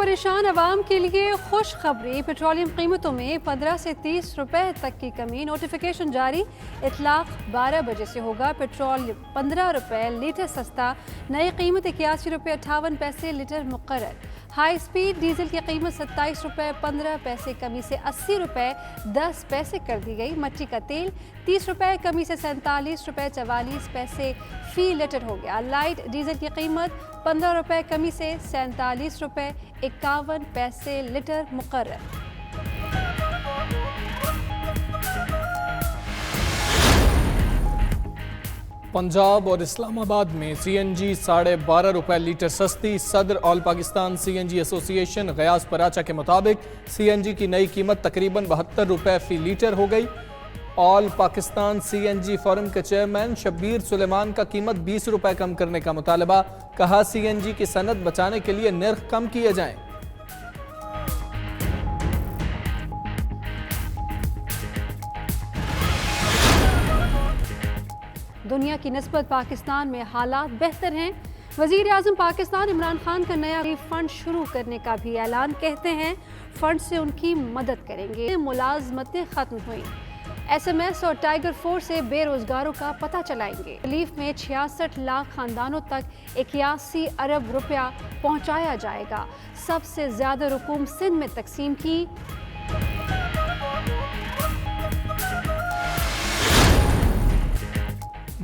परेशान आवाम के लिए खुशखबरी, पेट्रोलियम कीमतों में 15 से 30 रुपए तक की कमी। नोटिफिकेशन जारी, इतलाक 12 बजे से होगा। पेट्रोल 15 रुपए लीटर सस्ता, नई कीमत 81 रुपये 58 पैसे लीटर मुकर्रर। हाई स्पीड डीजल की कीमत 27 रुपये 15 पैसे कमी से 80 रुपये 10 पैसे कर दी गई। मट्टी का तेल 30 रुपये कमी से 47 रुपये 44 पैसे फी लीटर हो गया। लाइट डीजल की कीमत 15 रुपये कमी से 47 रुपये 51 पैसे लीटर मुकर्रर। पंजाब और इस्लामाबाद में CNG 12.5 रुपए लीटर सस्ती। सदर all Pakistan CNG association Ghayas Paracha के मुताबिक CNG की नई कीमत तकरीबन 72 रुपए फी लीटर हो गई। ऑल पाकिस्तान CNG फोरम के चेयरमैन शब्बीर सुलेमान का कीमत 20 रुपए कम करने का मुतालबा। कहा CNG की सनत बचाने के लिए निर्ख कम किए जाएं। दुनिया की निस्बत पाकिस्तान में हालात बेहतर हैं। वज़ीर आज़म पाकिस्तान इमरान खान का नया फंड शुरू करने का भी ऐलान। कहते हैं फंड से उनकी मदद करेंगे। मुलाजमतें खत्म हुई। SMS और टाइगर फोर्स से बेरोजगारों का पता चलाएंगे। रिलीफ में 66 लाख खानदानों तक 81 अरब रुपया पहुंचाया जाएगा। सबसे ज्यादा रकूम सिंध में तकसीम की।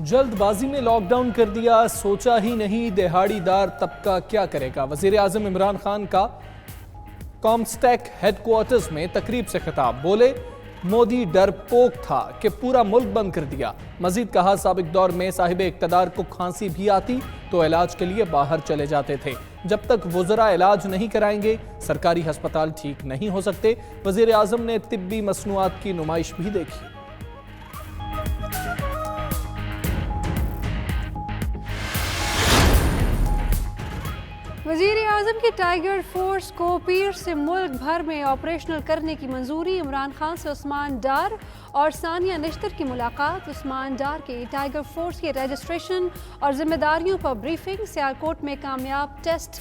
जल्दबाजी में लॉकडाउन कर दिया, सोचा ही नहीं दिहाड़ीदार तबका क्या करेगा। वजीर आजम इमरान खान का कॉमस्टेक हेडक्वार्टर्स में तकरीब से खिताब। बोले मोदी डरपोक था कि पूरा मुल्क बंद कर दिया। मजीद कहा साबिक दौर में साहिब इक्तदार को खांसी भी आती तो इलाज के लिए बाहर चले जाते थे। जब तक वुज़रा इलाज नहीं कराएंगे सरकारी हस्पताल ठीक नहीं हो सकते। वजीर आजम ने तिब्बी मसनूआत की नुमाइश भी देखी। वज़ीर आज़म की टाइगर फोर्स को पीर से मुल्क भर में ऑपरेशनल करने की मंजूरी। इमरान खान से उस्मान डार और सानिया निश्तर की मुलाकात। उस्मान डार के टाइगर फोर्स के रजिस्ट्रेशन और जिम्मेदारियों पर ब्रीफिंग। सियालकोट में कामयाब टेस्ट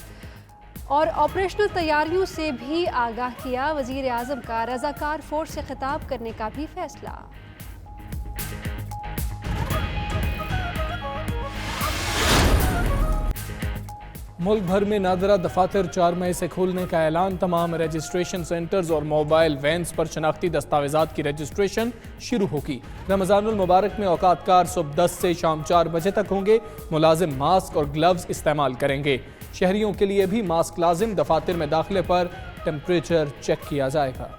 और ऑपरेशनल तैयारियों से भी आगाह किया। वज़ीर आज़म का रज़ाकार फोर्स से खिताब करने का भी फैसला। मुल्क भर में नादरा दफातर 4 मई से खोलने का ऐलान। तमाम रजिस्ट्रेशन सेंटर्स और मोबाइल वैन्स पर शनाख्ती दस्तावेजात की रजिस्ट्रेशन शुरू होगी। रमज़ानुल मुबारक में औकातकार सुबह 10 से शाम 4 बजे तक होंगे। मुलाजिम मास्क और ग्लव्स इस्तेमाल करेंगे। शहरियों के लिए भी मास्क लाजिम। दफातर में दाखिले पर टेम्परेचर चेक किया जाएगा।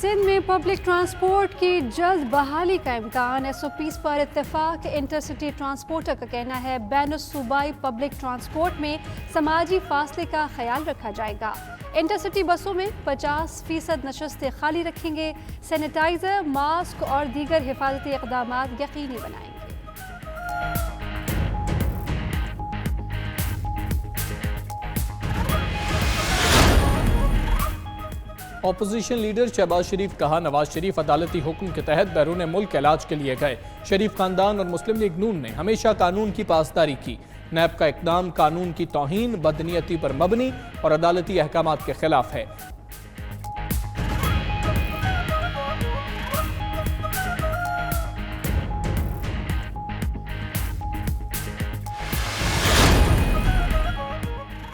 सिंध में पब्लिक ट्रांसपोर्ट की जल्द बहाली का इम्कान। SOPs पर इत्तेफाक। इंटरसिटी ट्रांसपोर्टर का कहना है बैन सूबाई पब्लिक ट्रांसपोर्ट में समाजी फासले का ख्याल रखा जाएगा। इंटरसिटी बसों में 50% नशस्तें खाली रखेंगे। सैनिटाइजर, मास्क और दीगर हिफाजती इक़दाम यकीनी बनाएंगे। अपोजिशन लीडर शहबाज शरीफ कहा नवाज शरीफ अदालती हुक्म के तहत बैरून मुल्क इलाज के लिए गए। शरीफ खानदान और मुस्लिम लीग नून ने हमेशा कानून की पासदारी की। नैब का इकदाम कानून की तौहीन, बदनीयती पर मबनी और अदालती अहकामात के खिलाफ है।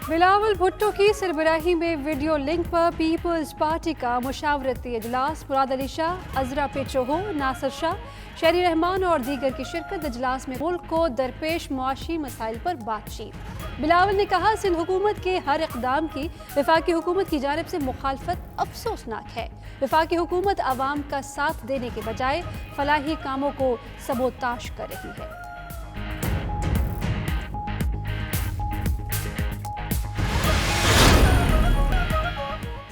बिलावल भुट्टो की सरबराही में वीडियो लिंक पर पीपल्स पार्टी का मुशावरती इजलास। मुराद अली शाह, अजरा पेचोहो, नासिर शाह, शहरी रहमान और दीगर की शिरकत। इजलास में मुल्क को दरपेश मुआशी मसाइल पर बातचीत। बिलावल ने कहा सिंध हुकूमत के हर इक़दाम की वफाकी हुकूमत की जानिब से मुखालफत अफसोसनाक है। वफाकी हुकूमत आवाम का साथ देने के बजाय फलाही कामों को सबोताश कर रही है।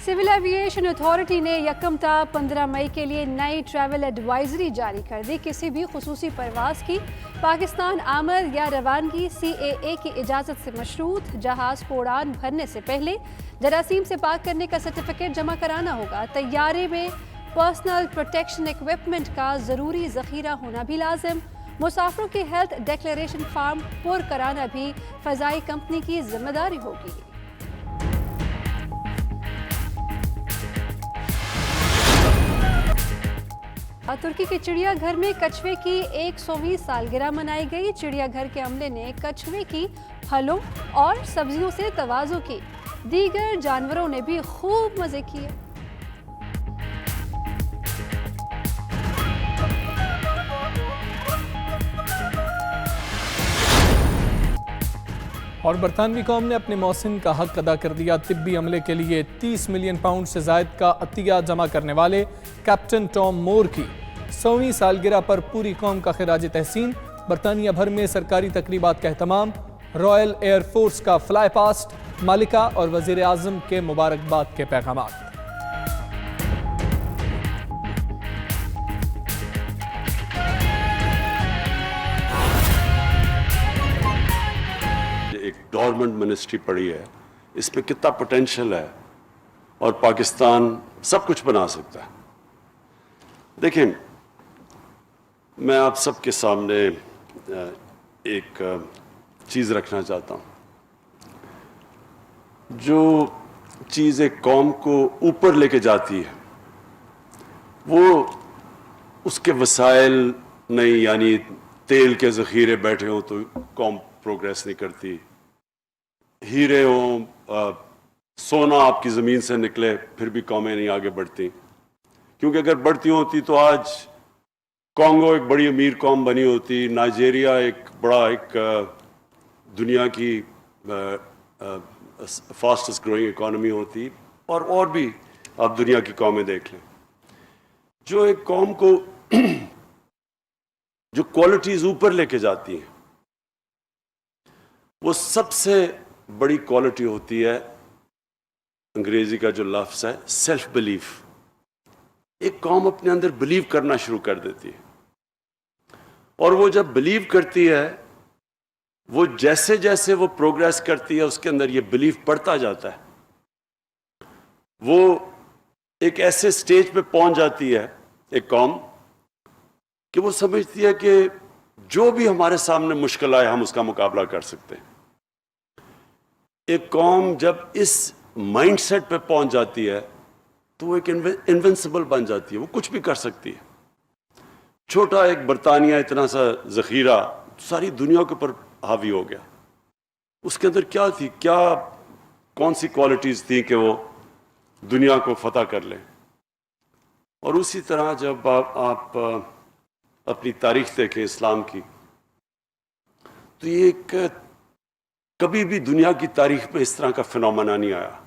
सिविल एविएशन अथॉरिटी ने 1 ta 15 मई के लिए नई ट्रैवल एडवाइजरी जारी कर दी। किसी भी खुसूसी परवाज की पाकिस्तान आमद या रवानगी CAA की इजाज़त से मशरूत। जहाज़ को उड़ान भरने से पहले जरासीम से पाक करने का सर्टिफिकेट जमा कराना होगा। तैयारे में पर्सनल प्रोटेक्शन इक्विपमेंट का ज़रूरी ज़ख़ीरा होना भी लाजिम। मुसाफिरों की हेल्थ डिक्लेरेशन फार्म पुर कराना भी फ़ज़ाई कंपनी की जिम्मेदारी होगी। तुर्की के चिड़ियाघर में कछुए की 100वीं सालगिरह मनाई गई। चिड़ियाघर के अमले ने कछुए की फलों और सब्जियों से तवाज़ो की। दीगर जानवरों ने भी खूब मज़े किए। और बरतानवी कौम ने अपने मौसिन का हक अदा कर दिया। तिब्बी अमले के लिए 30 मिलियन पाउंड से ज़ायद का अतिया जमा करने वाले कैप्टन टॉम मोर की 100वीं सालगिरह पर पूरी कौम का खिराज तहसीन। बरतानिया भर में सरकारी तकरीबात का एहतमाम। रॉयल एयर फोर्स का फ्लाई पास्ट, मालिका और वज़ीर आज़म के मुबारकबाद के पैगाम। एक गवर्नमेंट मिनिस्ट्री पड़ी है, इसमें कितना पोटेंशियल है और पाकिस्तान सब कुछ बना सकता है। देखें, मैं आप सबके सामने एक चीज़ रखना चाहता हूँ। जो चीज़ एक कौम को ऊपर लेके जाती है वो उसके वसाइल नहीं, यानी तेल के ज़ख़ीरे बैठे हों तो कौम प्रोग्रेस नहीं करती, हीरे हों, सोना आपकी ज़मीन से निकले फिर भी कौमें नहीं आगे बढ़ती। क्योंकि अगर बढ़ती होती तो आज कॉन्गो एक बड़ी अमीर कौम बनी होती, नाइजीरिया एक दुनिया की फास्टेस्ट ग्रोइंग इकॉनमी होती, और भी आप दुनिया की कौमें देख लें। जो एक कौम को जो क्वालिटीज़ ऊपर लेके जाती हैं वो सबसे बड़ी क्वालिटी होती है, अंग्रेजी का जो लफ्ज़ है सेल्फ बिलीफ। एक कौम अपने अंदर बिलीव करना शुरू कर देती है, और वो जब बिलीव करती है, वो जैसे जैसे वो प्रोग्रेस करती है उसके अंदर ये बिलीफ बढ़ता जाता है। वो एक ऐसे स्टेज पे पहुंच जाती है एक कौम कि वो समझती है कि जो भी हमारे सामने मुश्किल आए हम उसका मुकाबला कर सकते हैं। एक कौम जब इस माइंडसेट पे पहुंच जाती है तो वो एक इनविंसिबल बन जाती है, वो कुछ भी कर सकती है। छोटा एक बरतानिया इतना सा ज़ख़ीरा सारी दुनिया के ऊपर हावी हो गया। उसके अंदर क्या थी, कौन सी क्वालिटीज़ थी कि वो दुनिया को फतह कर ले। और उसी तरह जब आप अपनी तारीख देखें इस्लाम की, तो ये कभी भी दुनिया की तारीख में इस तरह का फिनोमेना नहीं आया।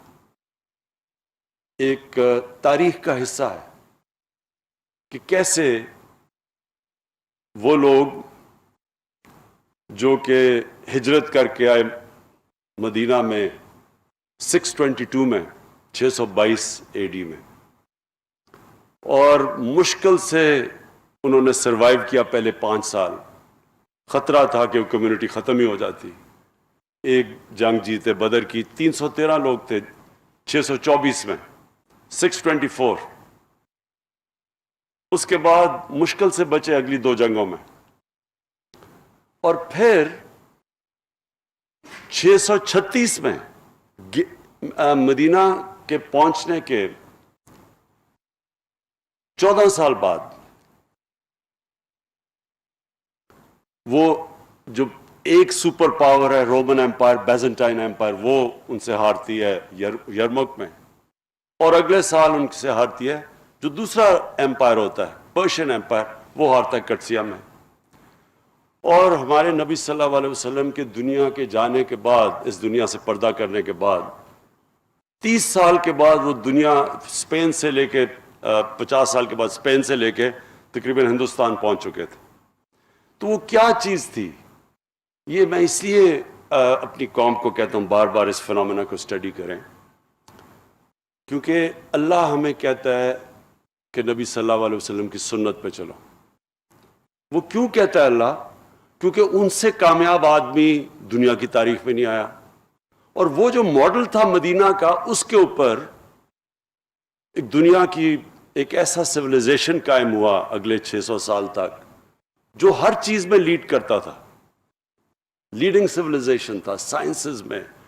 एक तारीख का हिस्सा है कि कैसे वो लोग जो कि हिजरत करके आए मदीना में 622 में 622 एडी में, और मुश्किल से उन्होंने सरवाइव किया पहले 5 साल। ख़तरा था कि वो कम्युनिटी ख़त्म ही हो जाती। एक जंग जीते बदर की, 313 लोग थे 624 में, 624। उसके बाद मुश्किल से बचे अगली 2 जंगों में, और फिर 636 में मदीना के पहुंचने के 14 साल बाद वो जो एक सुपर पावर है रोमन एम्पायर, बैजेंटाइन एम्पायर, वो उनसे हारती है यरमुक में, और अगले साल उनसे हारती है जो दूसरा एम्पायर होता है पर्शियन एम्पायर, वो हारता है कटसिया में। और हमारे नबी सल्लल्लाहु अलैहि वसल्लम के दुनिया के जाने के बाद, इस दुनिया से पर्दा करने के बाद 30 साल के बाद वो दुनिया स्पेन से लेके 50 साल के बाद स्पेन से लेके तकरीबन हिंदुस्तान पहुंच चुके थे। तो वो क्या चीज़ थी, ये मैं इसलिए अपनी कौम को कहता हूँ बार बार इस फिनोमेना को स्टडी करें, क्योंकि अल्लाह हमें कहता है कि नबी सल्लल्लाहु अलैहि वसल्लम की सुन्नत पे चलो। वो क्यों कहता है अल्लाह? क्योंकि उनसे कामयाब आदमी दुनिया की तारीख में नहीं आया, और वो जो मॉडल था मदीना का, उसके ऊपर एक दुनिया की ایک ایسا سویلائزیشن قائم ہوا اگلے 600 سال تک جو ہر چیز میں لیڈ کرتا تھا، لیڈنگ سویلائزیشن تھا، سائنسز میں،